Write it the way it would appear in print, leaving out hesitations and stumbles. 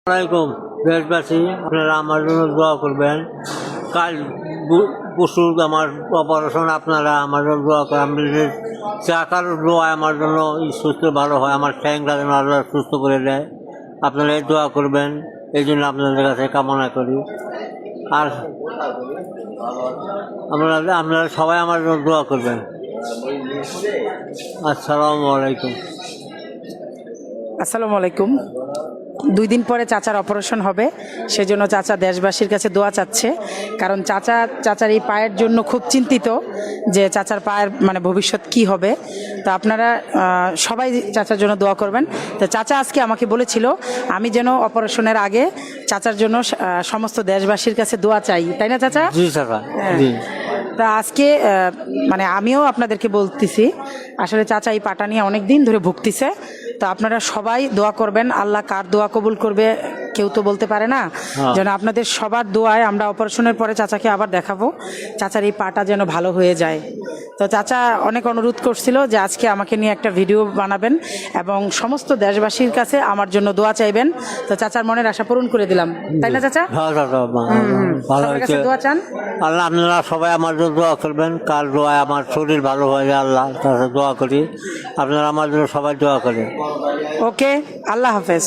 আসসালামাইকুম দেশবাসী, আপনারা আমার জন্য দোয়া করবেন। কাল পরশু আমার অপারেশন, আপনারা আমার জন্য দোয়া করেন। চাকার দোয়া আমার জন্য সুস্থ ভালো হয়, আমার ঠ্যাংটা যেন আল্লাহ সুস্থ করে দেয়। আপনারা এই দোয়া করবেন, এই জন্য আপনাদের কাছে কামনা করি। আর আপনারা সবাই আমার জন্য দোয়া করবেন। আসসালামু আলাইকুম। আসসালামু আলাইকুম। 2 দিন পরে চাচার অপারেশন হবে, সেজন্য চাচা দেশবাসীর কাছে দোয়া চাচ্ছে। কারণ চাচার এই পায়ের জন্য খুব চিন্তিত যে চাচার পায়ের ভবিষ্যৎ কি হবে। তো আপনারা সবাই চাচার জন্য দোয়া করবেন। তো চাচা আজকে আমাকে বলেছিল আমি যেন অপারেশনের আগে চাচার জন্য সমস্ত দেশবাসীর কাছে দোয়া চাই, তাই না চাচা? জি চাচা, হ্যাঁ। জি। তা আজকে আমিও আপনাদেরকে বলতেছি, আসলে চাচা এই পাটা নিয়ে অনেক দিন ধরে ভুগতেছে। তো আপনারা সবাই দোয়া করবেন, আল্লাহ কার দোয়া কবুল করবে কেউ তো বলতে পারে না। যেন আপনাদের সবার দোয়ায় আমরা অপারেশনের পরে চাচাকে আবার দেখাবো, চাচার এই পাটা যেন ভালো হয়ে যায়। তো চাচা অনেক অনুরোধ করছিল যে আজকে আমাকে নিয়ে একটা ভিডিও বানাবেন এবং সমস্ত দেশবাসীর কাছে আমার জন্য দোয়া চাইবেন। তো চাচার মনের আশা পূরণ করে দিলাম, তাই না চাচা? ভালো সবার কাছে হয়েছে। দোয়া চান। আল্লাহ আপনারা সবাই আমার জন্য দোয়া করবেন, কার দোয়ায় আমার শরীর ভালো হয়ে যায়, আল্লাহ তার দোয়া করি। আপনারা আমার জন্য সবাই দোয়া করেন। ওকে, আল্লাহ হাফেজ।